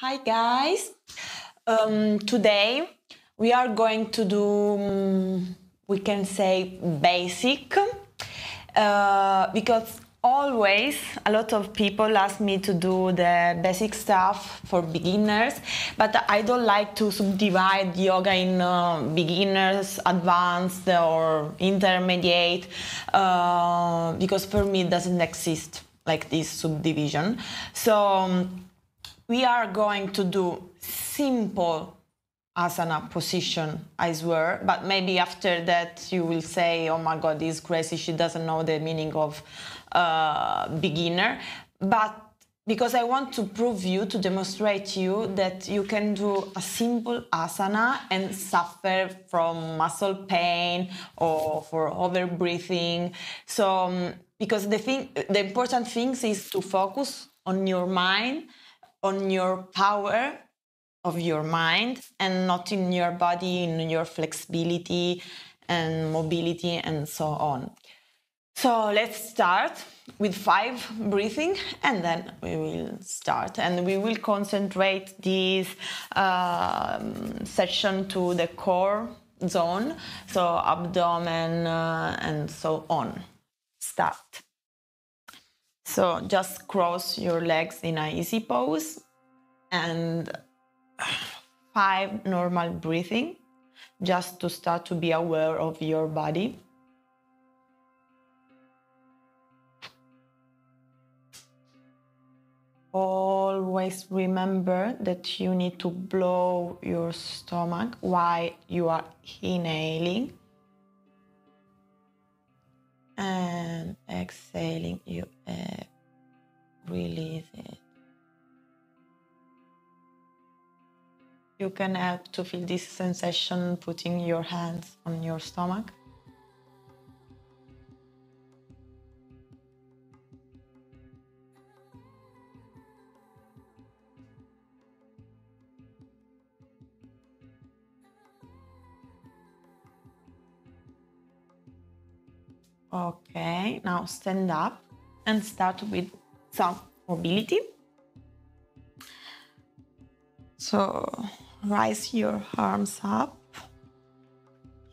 Hi guys, today we are going to do, we can say basic, because always a lot of people ask me to do the basic stuff for beginners, but I don't like to subdivide yoga in beginners, advanced or intermediate, because for me it doesn't exist like this subdivision. So we are going to do simple asana position, I swear, but maybe after that you will say, oh my god, this is crazy, she doesn't know the meaning of beginner. But because I want to prove you, to demonstrate you that you can do a simple asana and suffer from muscle pain or for over breathing. So because the important thing is to focus on your mind, on your power of your mind, and not in your body, in your flexibility and mobility and so on. So let's start with 5 breathing, and then we will start, and we will concentrate this session to the core zone, so abdomen and so on. Start. So just cross your legs in an easy pose and 5 normal breathing, just to start to be aware of your body. Always remember that you need to blow your stomach while you are inhaling, and exhaling, you release it. You can help to feel this sensation putting your hands on your stomach. Okay, now stand up and start with some mobility. So raise your arms up,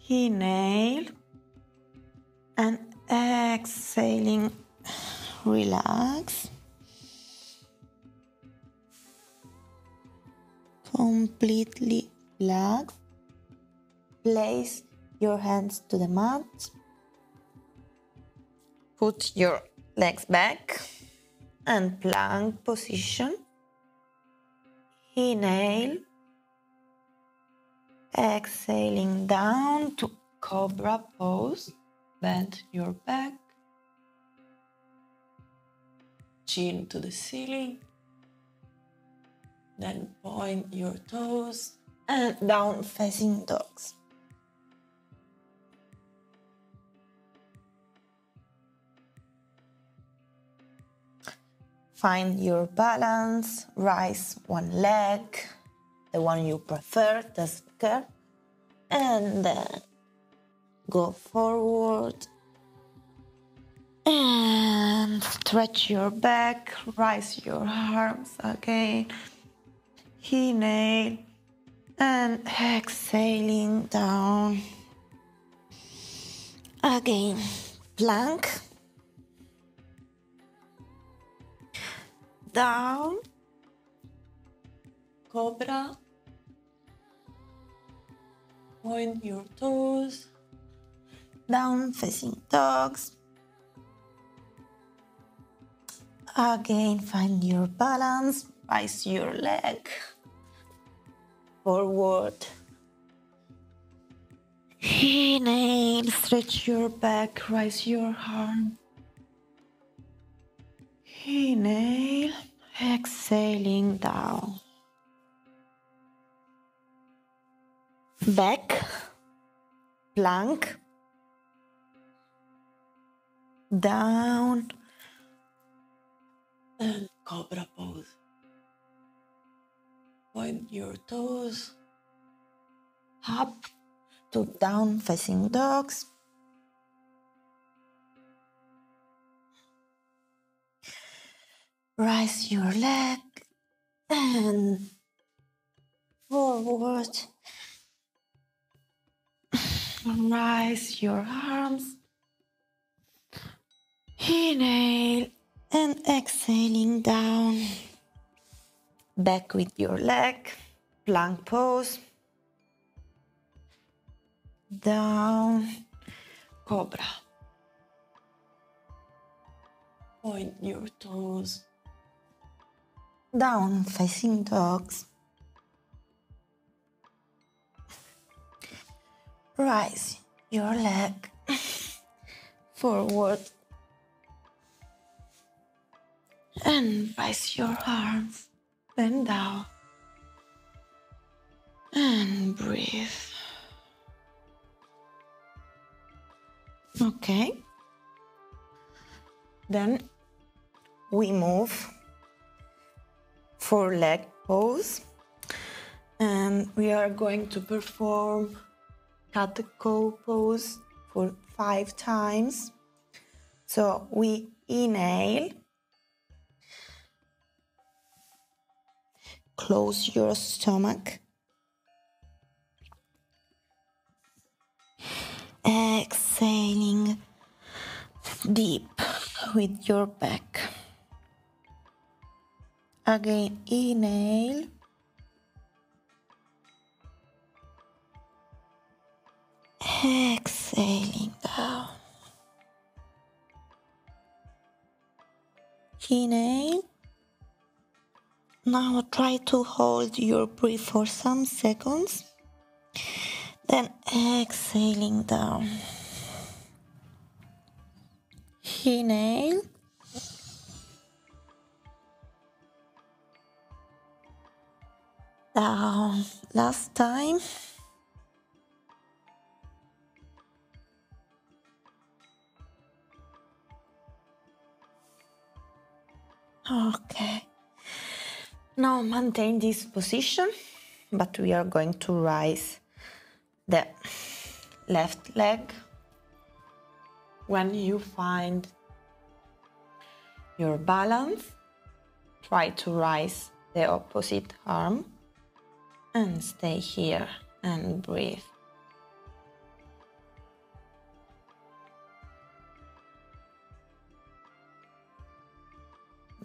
inhale, and exhaling, relax. Completely relax. Place your hands to the mat. Put your legs back and plank position. Inhale, exhaling down to cobra pose. Bend your back, chin to the ceiling, then point your toes and down facing dogs. Find your balance, rise one leg, the one you prefer, doesn't care, and then go forward and stretch your back, rise your arms again, inhale and exhaling down, again plank, down, cobra, point your toes, down facing dogs, again find your balance, rise your leg, forward, inhale, stretch your back, rise your arm, inhale, exhaling down, back, plank, down, and cobra pose. Point your toes, up to down facing dogs, rise your leg and forward. Rise your arms. Inhale and exhaling down. Back with your leg. Plank pose. Down. Cobra. Point your toes. Down facing dogs. Rise your leg forward and rise your arms, bend down and breathe. Okay. Then we move for leg pose and we are going to perform jako pose for 5 times. So we inhale, close your stomach, exhaling deep with your back. Again, inhale. Exhaling down. Inhale. Now try to hold your breath for some seconds. Then exhaling down. Inhale. Down. Last time. Okay. Now maintain this position, but we are going to rise the left leg. When you find your balance, try to rise the opposite arm and stay here and breathe.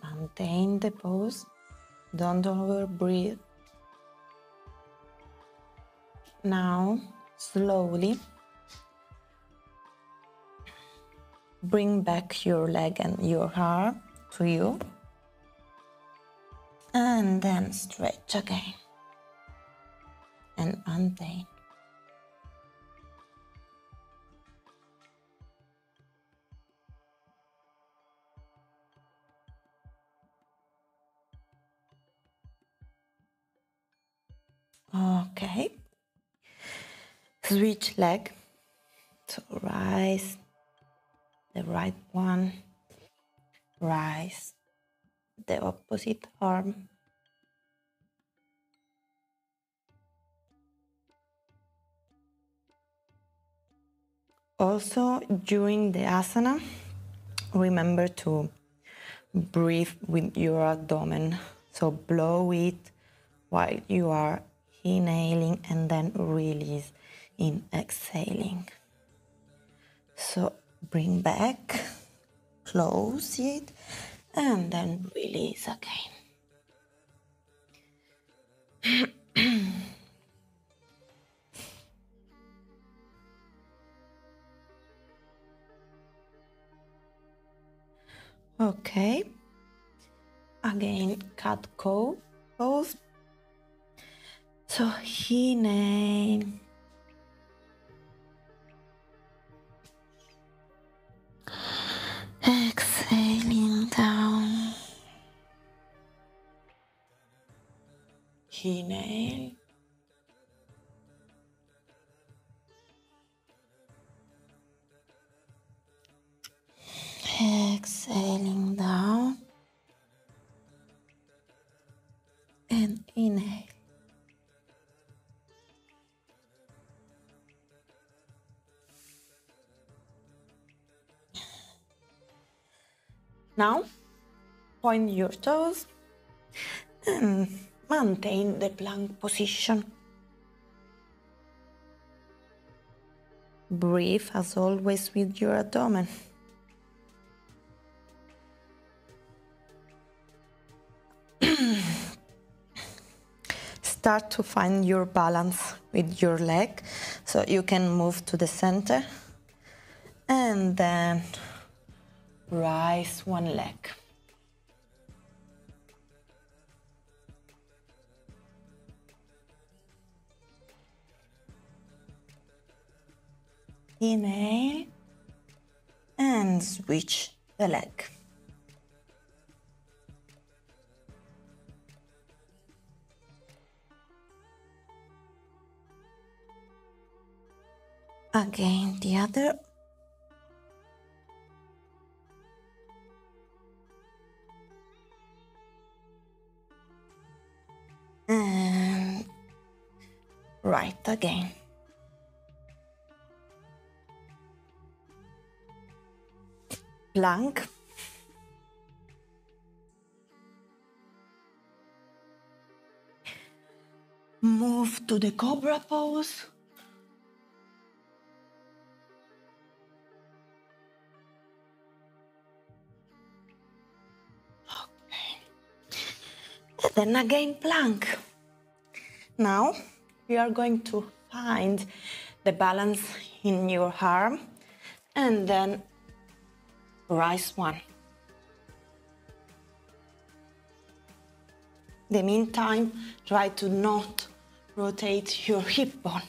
Maintain the pose, don't overbreathe. Now, slowly bring back your leg and your arm to you. And then stretch again. And maintain. Okay. Switch leg. So rise the right one. Rise the opposite arm. Also, during the asana, remember to breathe with your abdomen. So blow it while you are inhaling and then release in exhaling. So bring back, close it, and then release again. Okay. Again, cat cow pose. So inhale. Exhaling down. Inhale. Exhaling down. And inhale. Now, point your toes and maintain the plank position. Breathe as always with your abdomen. Start to find your balance with your leg, so you can move to the center and then rise one leg. Inhale and switch the leg. Again, the other. And right again. Plank. Move to the cobra pose. Then again plank. Now we are going to find the balance in your arm and then rise one. In the meantime, try to not rotate your hip bone.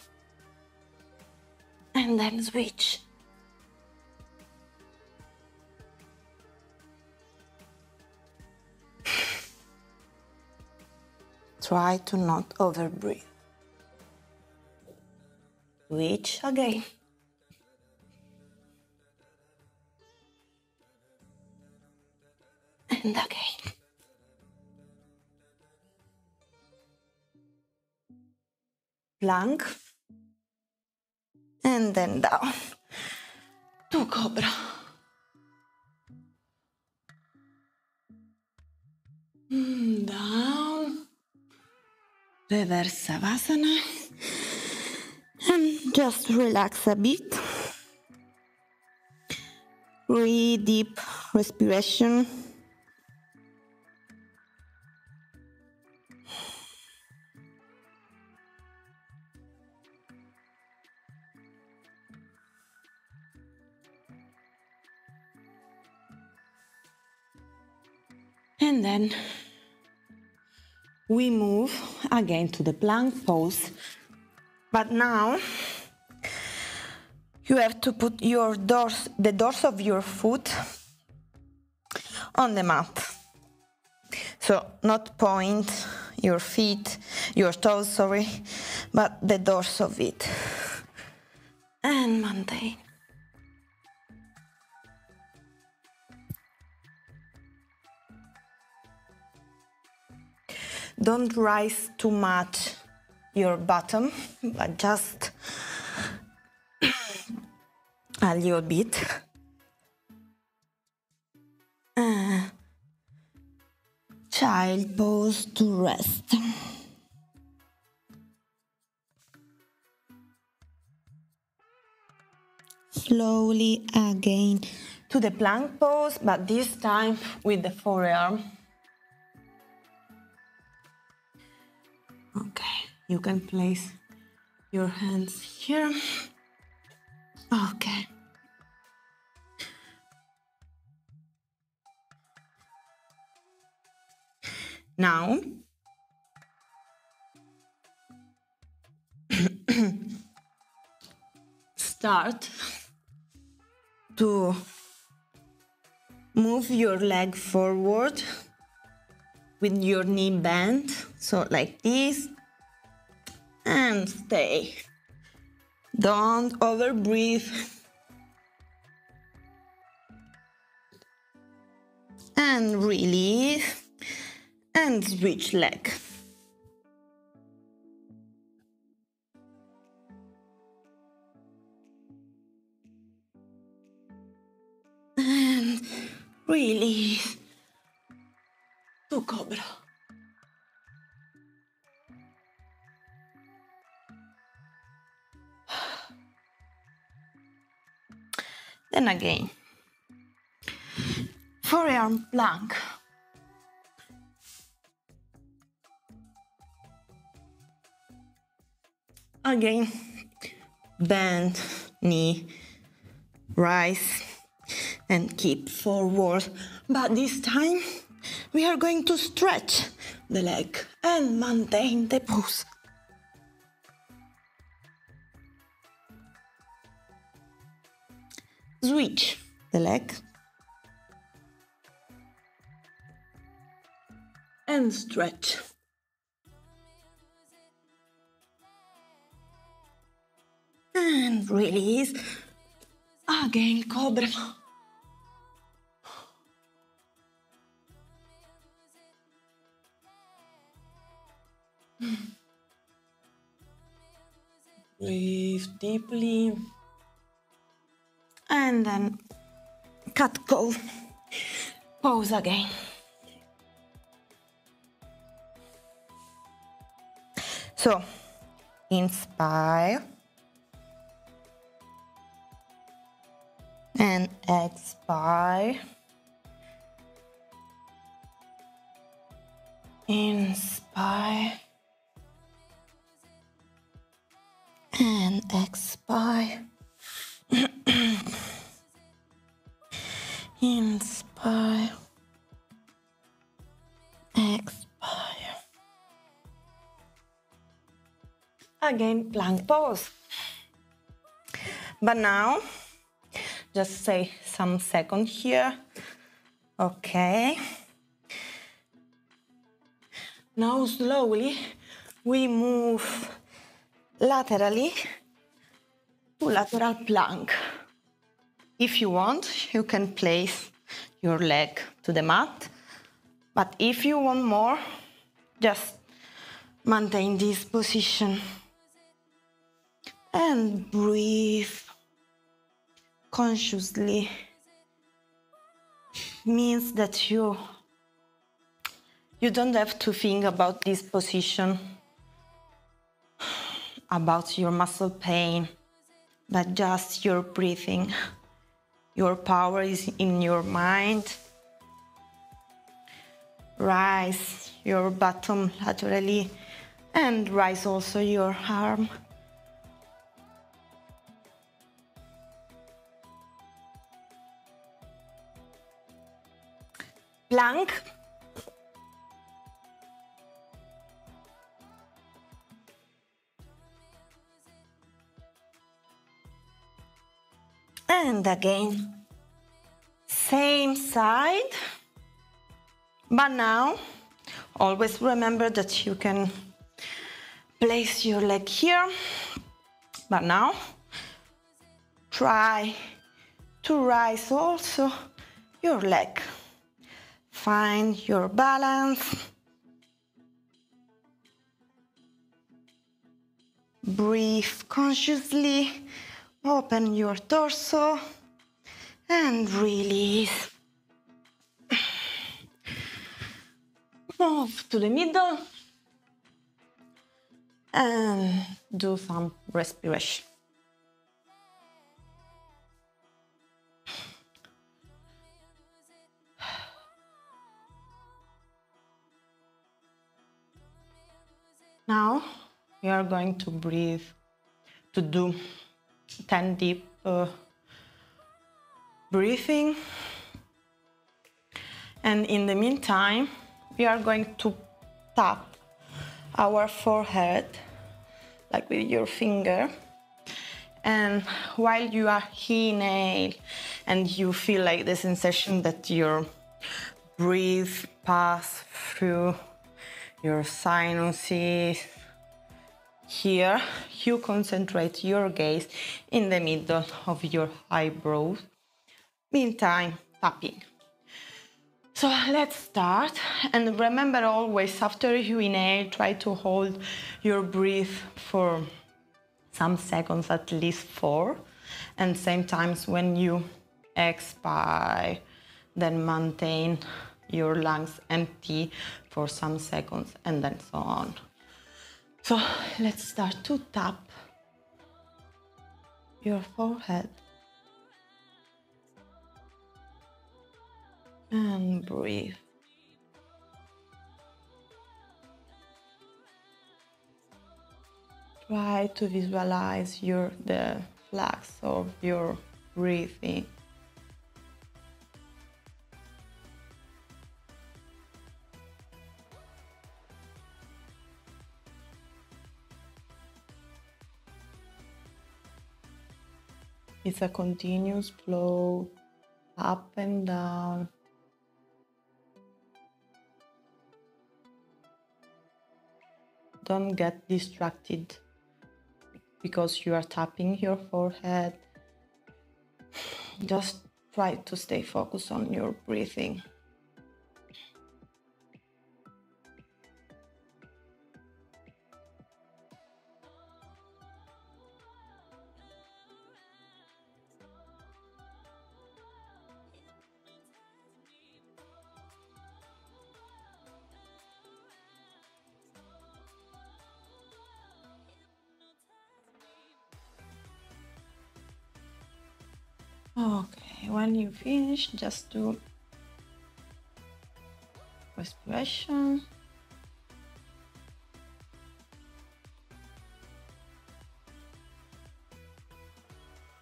And then switch. Try to not overbreathe. Switch again. And again. Plank. And then down to cobra. Down. Reverse savasana. And just relax a bit. Breathe deep respiration. And then we move again to the plank pose. But now you have to put the doors of your foot on the mat. So not point your feet, your toes, sorry, but the doors of it. And maintain. Don't rise too much your bottom, but just a little bit. Child pose to rest. Slowly again to the plank pose, but this time with the forearm. Okay, you can place your hands here. Okay. Now, start to move your leg forward with your knee bent, so like this, and stay. Don't overbreathe. And release, and switch leg. And release to cobra. Then again, forearm plank. Again, bend knee, rise, and keep forward. But this time, we are going to stretch the leg and maintain the pose. Switch the leg and stretch. And release. Again, cobra. Breathe deeply. And then cat cow. Pause again. So, inspire. And expire. Inspire. And expire. Inspire. Expire. Again, plank pose. But now, just say some seconds here. Okay. Now slowly we move laterally to lateral plank. If you want, you can place your leg to the mat. But if you want more, just maintain this position. And breathe consciously. Means that you don't have to think about this position, about your muscle pain, but just your breathing. Your power is in your mind. Rise your bottom laterally and rise also your arm. Plank. And again, same side, but now always remember that you can place your leg here, but now try to rise also your leg. Find your balance. Breathe consciously. Open your torso and release. Move to the middle and do some respiration. Now we are going to breathe, to do 10 deep breathing. And in the meantime, we are going to tap our forehead, like with your finger. And while you are inhale and you feel like the sensation that your breath pass through your sinuses, here you concentrate your gaze in the middle of your eyebrows, meantime tapping. So let's start, and remember always after you inhale, try to hold your breath for some seconds, at least 4, and same times when you expire, then maintain your lungs empty for some seconds, and then so on. So let's start to tap your forehead. And breathe. Try to visualize the flags of your breathing. It's a continuous flow up and down. Don't get distracted because you are tapping your forehead. Just try to stay focused on your breathing. Okay, when you finish, just do respiration.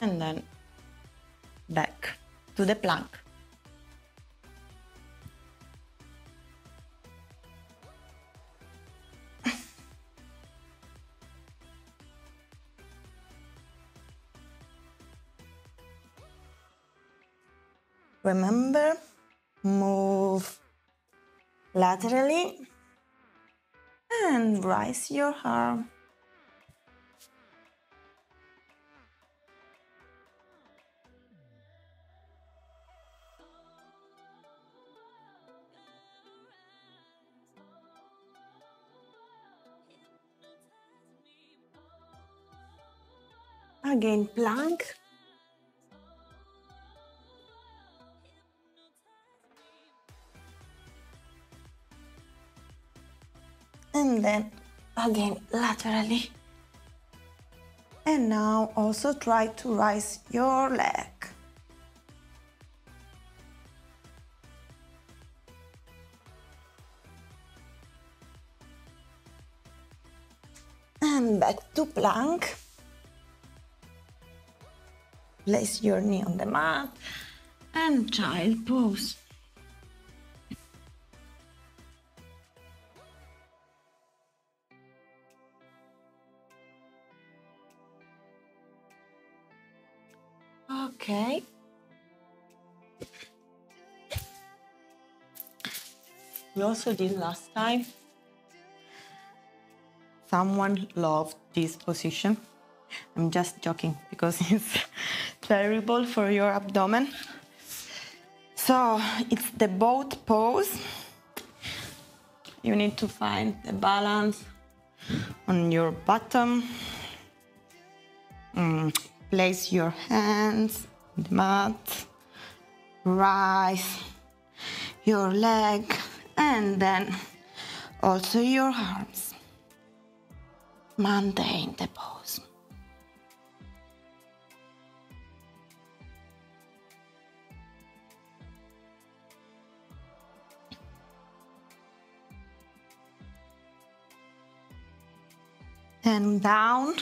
And then back to the plank. Remember, move laterally and raise your arm. Again, plank. And then again laterally. And now also try to raise your leg. And back to plank. Place your knee on the mat and child pose. Okay. We also did last time. Someone loved this position. I'm just joking because it's terrible for your abdomen. So it's the boat pose. You need to find the balance on your bottom. Place your hands on the mat, rise your leg, and then also your arms. Maintain the pose. And down.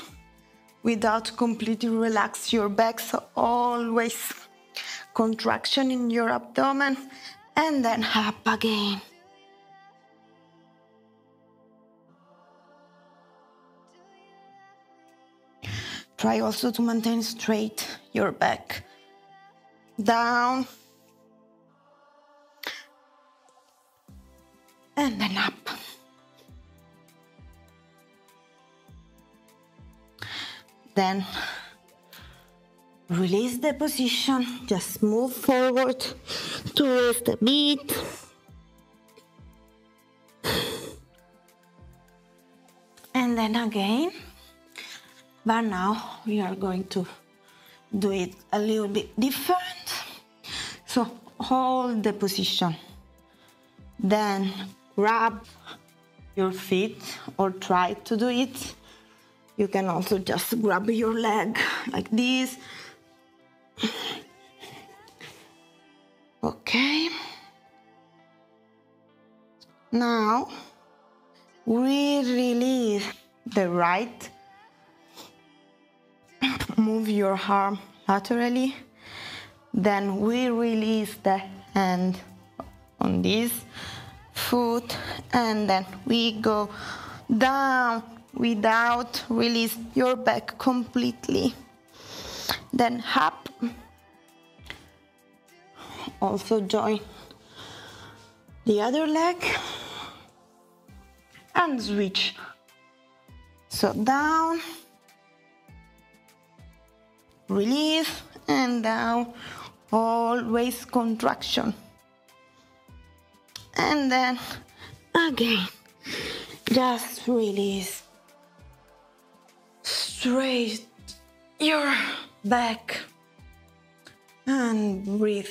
Without completely relax your back, so always contraction in your abdomen, and then up again. Try also to maintain straight your back. Down, and then up. Then release the position, just move forward to rest a bit. And then again, but now we are going to do it a little bit different. So hold the position, then grab your feet or try to do it. You can also just grab your leg like this. Okay. Now we release the right. Move your arm laterally. Then we release the hand on this foot, and then we go down without release your back completely. Then up. Also join the other leg and switch. So down, release, and down, always contraction. And then again, just release. Straight your back and breathe.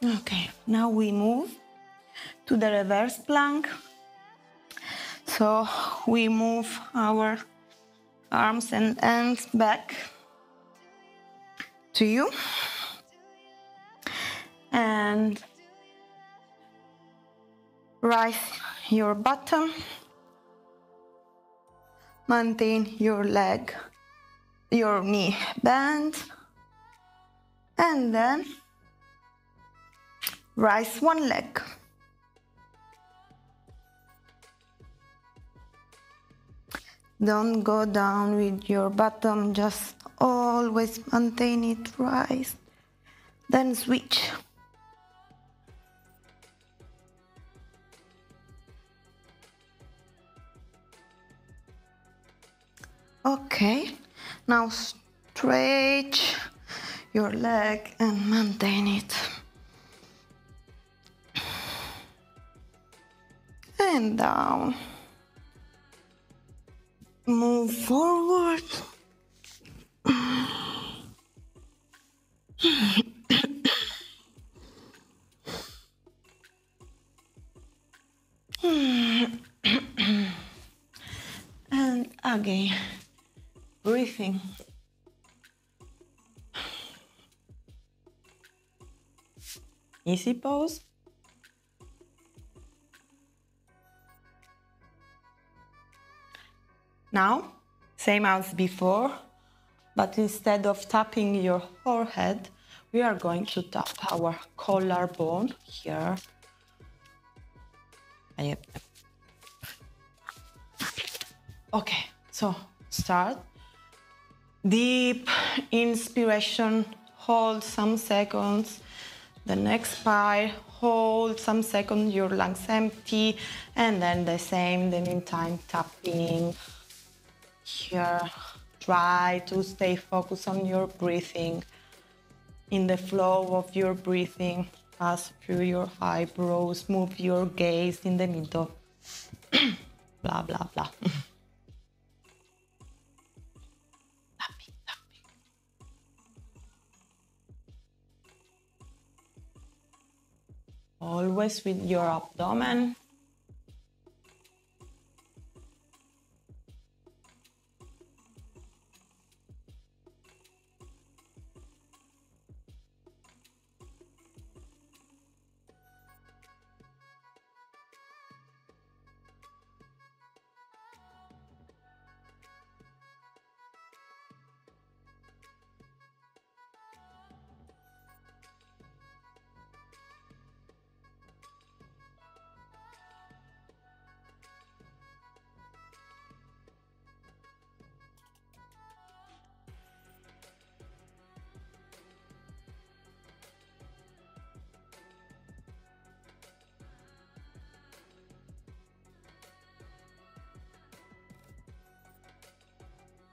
Okay, now we move to the reverse plank. So we move our arms and hands back to you. And rise your bottom. Maintain your leg, your knee bent. And then rise one leg. Don't go down with your bottom, just always maintain it, rise. Then switch. Okay, now stretch your leg and maintain it. And down. Move forward. And again, breathing. Easy pose. Now, same as before, but instead of tapping your forehead, we are going to tap our collarbone here. Okay, so start. Deep inspiration, hold some seconds. Then expire, hold some seconds, your lungs empty, and then the same, the meantime tapping here. Try to stay focused on your breathing, in the flow of your breathing. Pass through your eyebrows, move your gaze in the middle. Blah, blah, blah. Tapping, tapping. Always with your abdomen.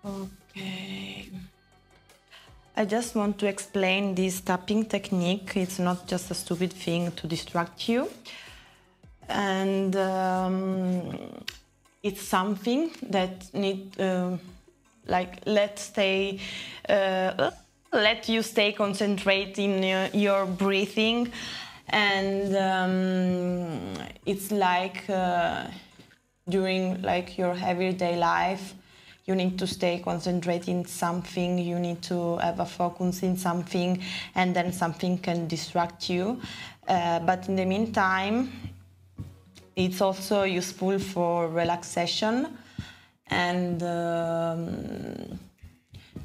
Okay. I just want to explain this tapping technique. It's not just a stupid thing to distract you. And it's something that let you stay concentrated in your breathing. And it's like during your everyday life. you need to stay concentrated in something, you need to have a focus in something, and then something can distract you. But in the meantime, it's also useful for relaxation and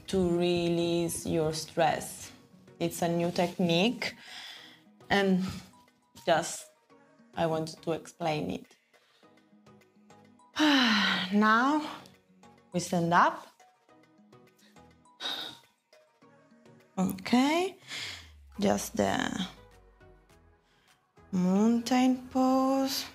to release your stress. It's a new technique, and just I wanted to explain it. Now we stand up. Okay, just the mountain pose.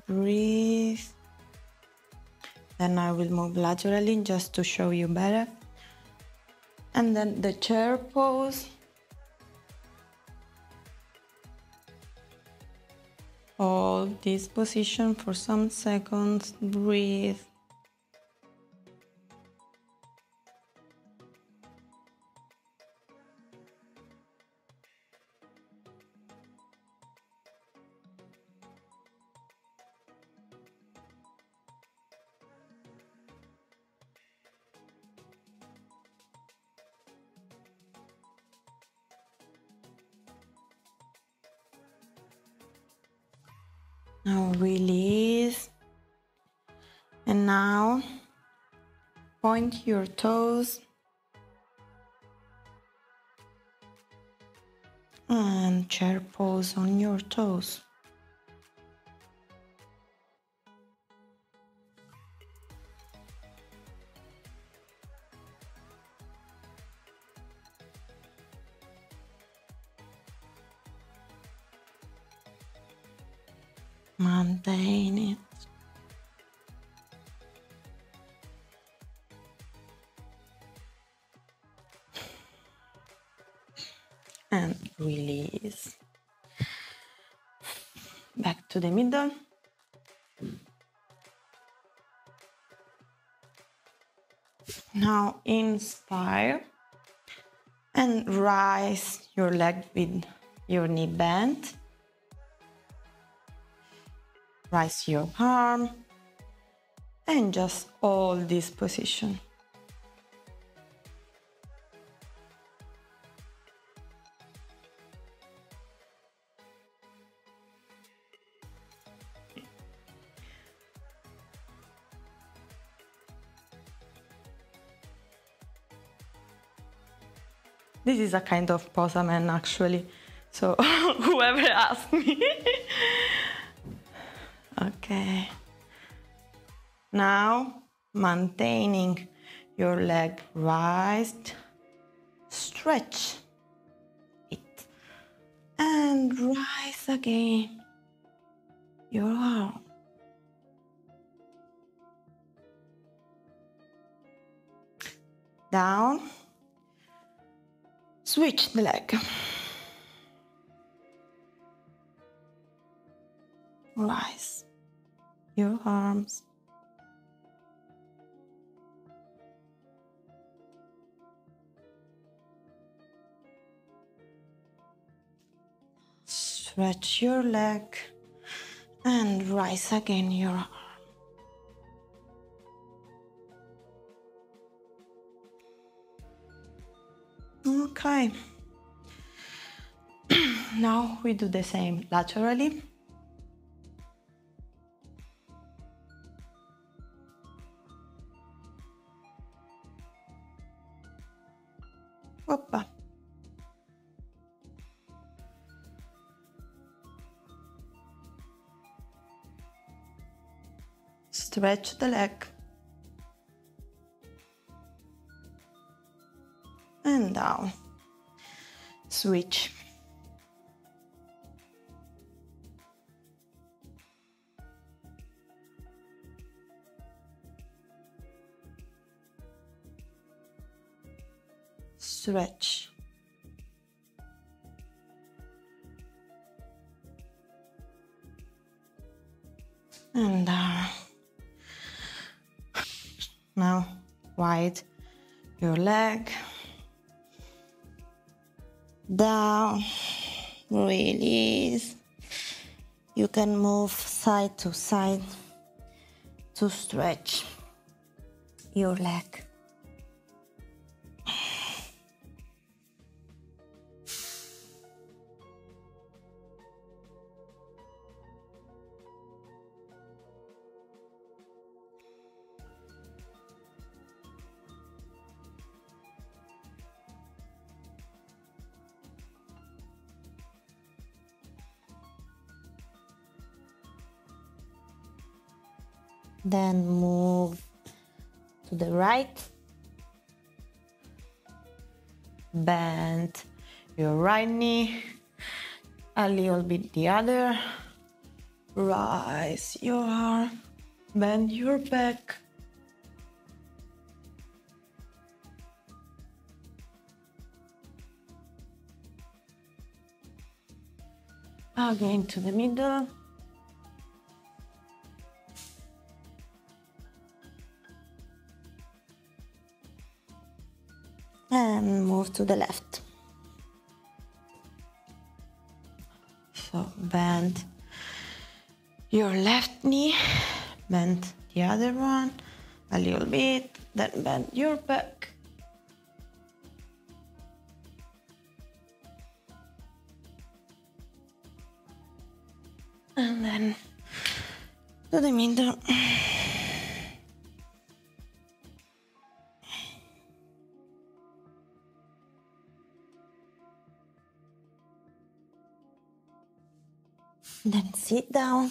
Breathe. Then I will move laterally just to show you better. And then the chair pose. Hold this position for some seconds. Breathe. Now release, and now point your toes and chair pose on your toes. Maintain it. And release. Back to the middle. Now inspire and rise your leg with your knee bent. Rise your arm and just hold this position. This is a kind of posaman actually, so whoever asked me. Okay. Now, maintaining your leg raised, stretch it and rise again your arm. Down, switch the leg. Rise your arms. Stretch your leg and rise again your arm. Okay. Now we do the same laterally. Hoppa. Stretch the leg. And down. Switch. Stretch. And down. right your leg. Down, release. You can move side to side to stretch your leg. Then move to the right. Bend your right knee, a little bit the other. Rise your arm, bend your back. Again to the middle. And move to the left. So bend your left knee, bend the other one a little bit, then bend your back. And then to the middle. Then sit down.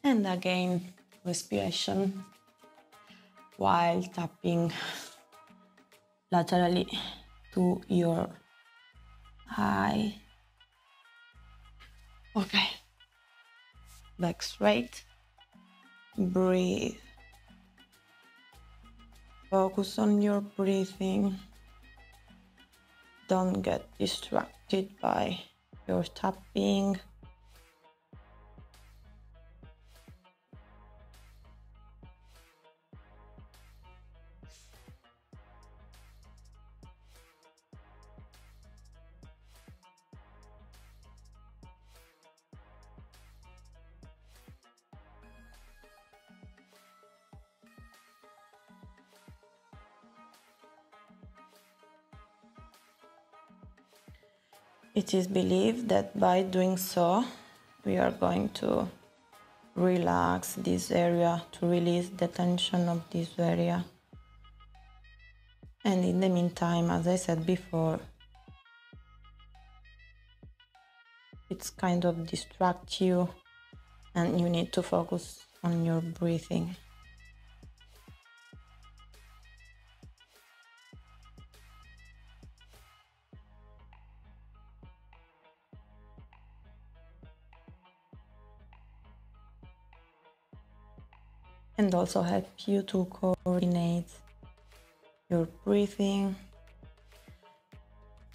And again, respiration while tapping laterally to your eye. Okay. Back straight. Breathe. Focus on your breathing. Don't get distracted by your tapping. It is believed that by doing so, we are going to relax this area, to release the tension of this area. And in the meantime, as I said before, it's kind of distract you and you need to focus on your breathing. And also help you to coordinate your breathing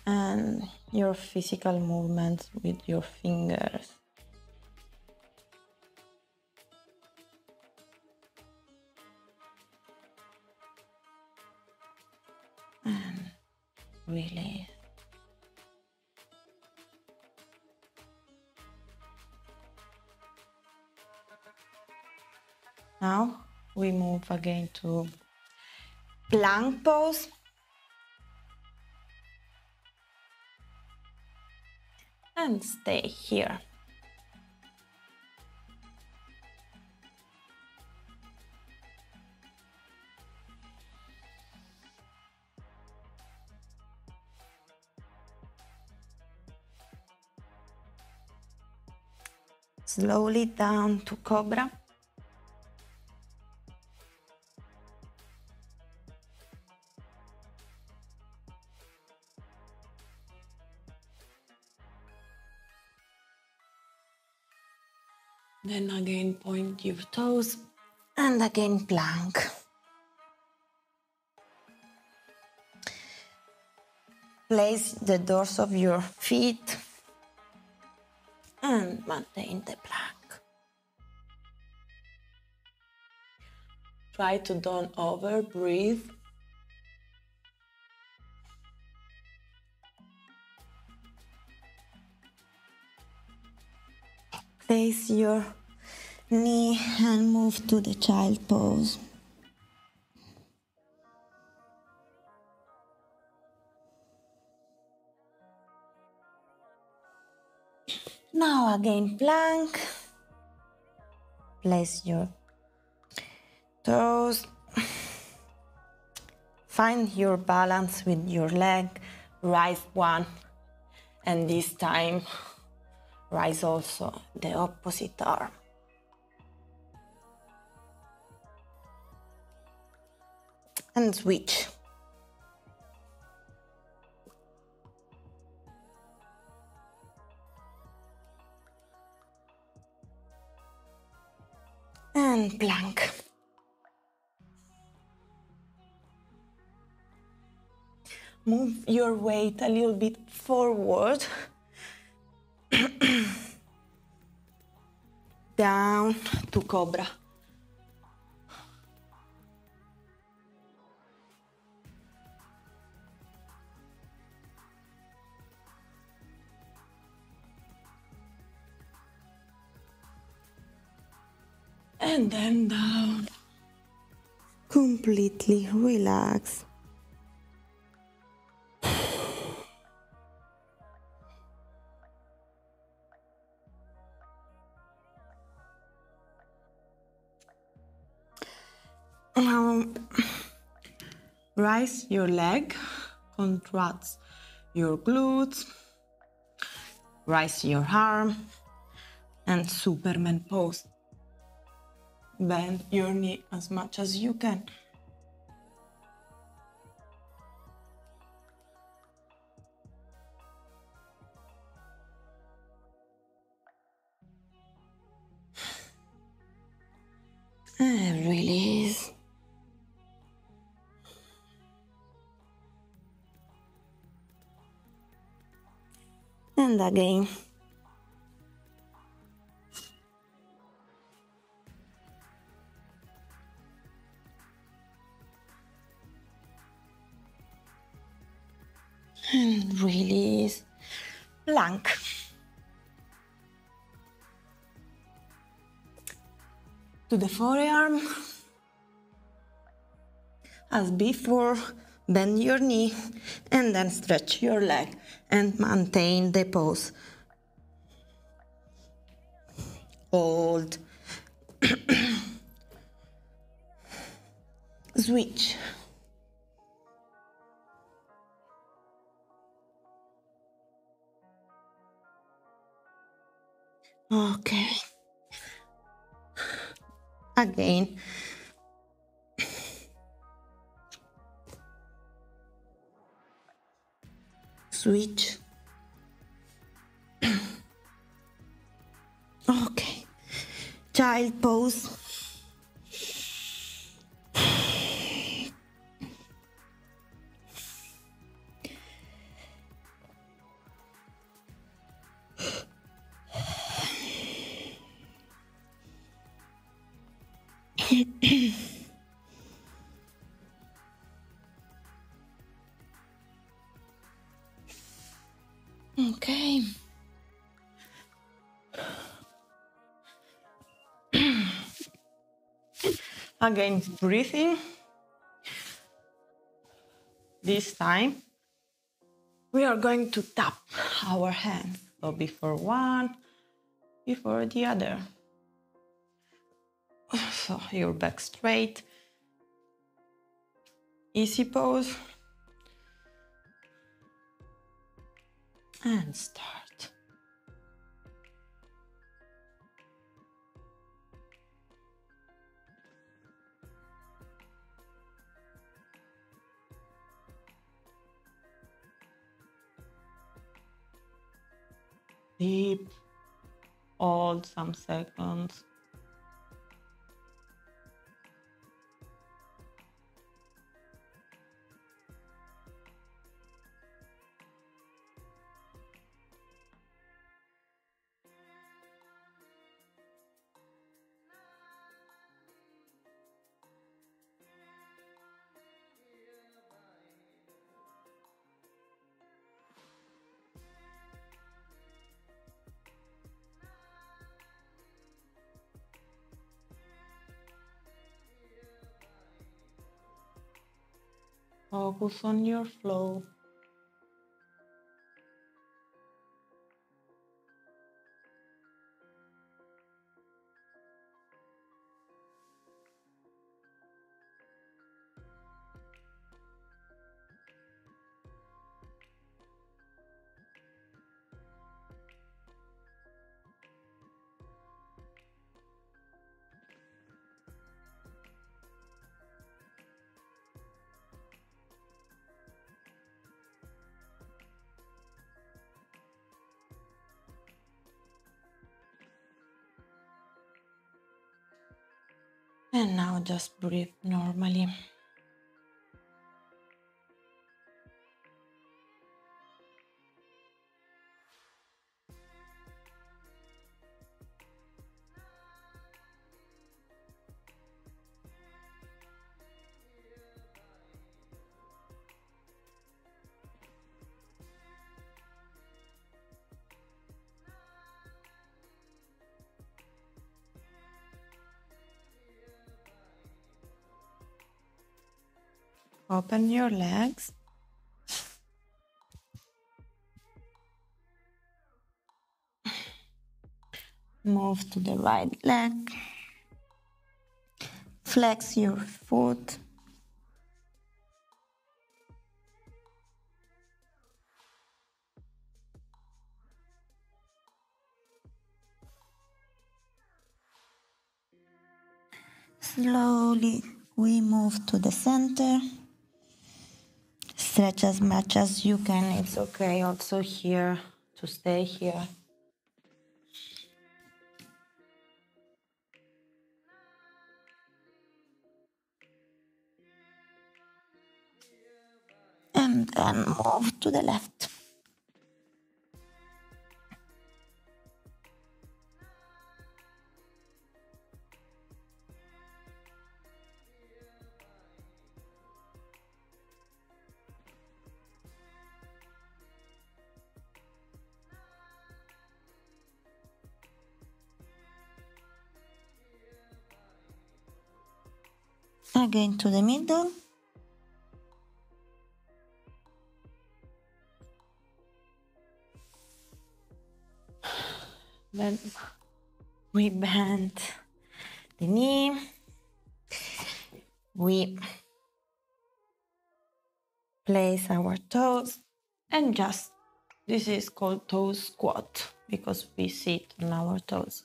and your physical movements with your fingers. And release. Now we move again to plank pose. And stay here. Slowly down to cobra. Then again point your toes and again plank. Place the doors of your feet and maintain the plank. Try to don't over breathe. Place your knee and move to the child pose. Now again plank. Place your toes. Find your balance with your leg. Rise one, and this time rise also the opposite arm. And switch. And plank. Move your weight a little bit forward. Down to cobra. And then down. Completely relax. Now, rise your leg, contract your glutes, rise your arm, and Superman pose. Bend your knee as much as you can. And release. And again. And release. Plank. To the forearm. As before, bend your knee and then stretch your leg and maintain the pose. Hold. Switch. Okay. Again. Switch. Okay. Child pose. Okay. Again, breathing. This time, we are going to tap our hands. So before one, before the other. So your back straight. Easy pose. And start. Deep. Hold some seconds. Focus on your flow. And now just breathe normally. Open your legs. Move to the right leg. Flex your foot. Slowly we move to the center. Stretch as much as you can. It's okay also here to stay here. And then move to the left. Again to the middle. Then we bend the knee. We place our toes and just, this is called toe squat because we sit on our toes.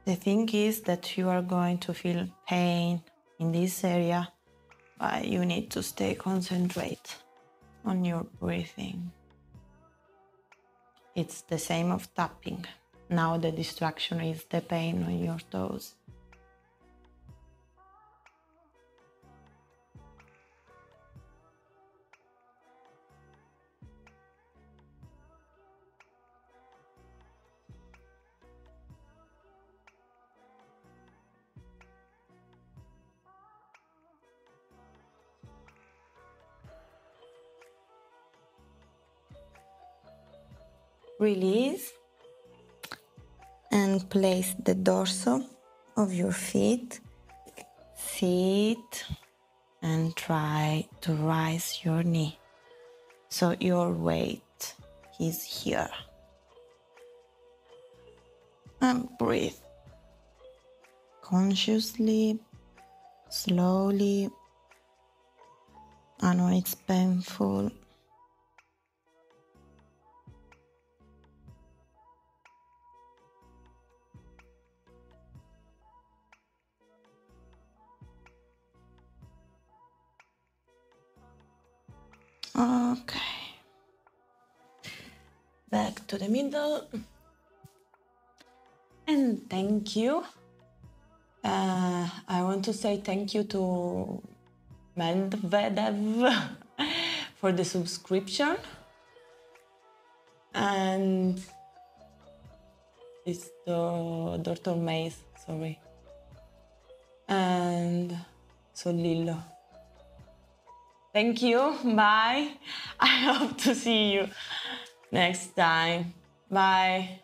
The thing is that you are going to feel pain in this area, but you need to stay concentrated on your breathing. It's the same of tapping. Now the distraction is the pain on your toes. Release and place the dorsal of your feet. Sit and try to rise your knee so your weight is here. And breathe consciously, slowly. I know it's painful. Okay, back to the middle, and thank you. I want to say thank you to Medvedev for the subscription, and it's the Dr. Mays, sorry, and Solillo. Thank you, bye. I hope to see you next time. Bye.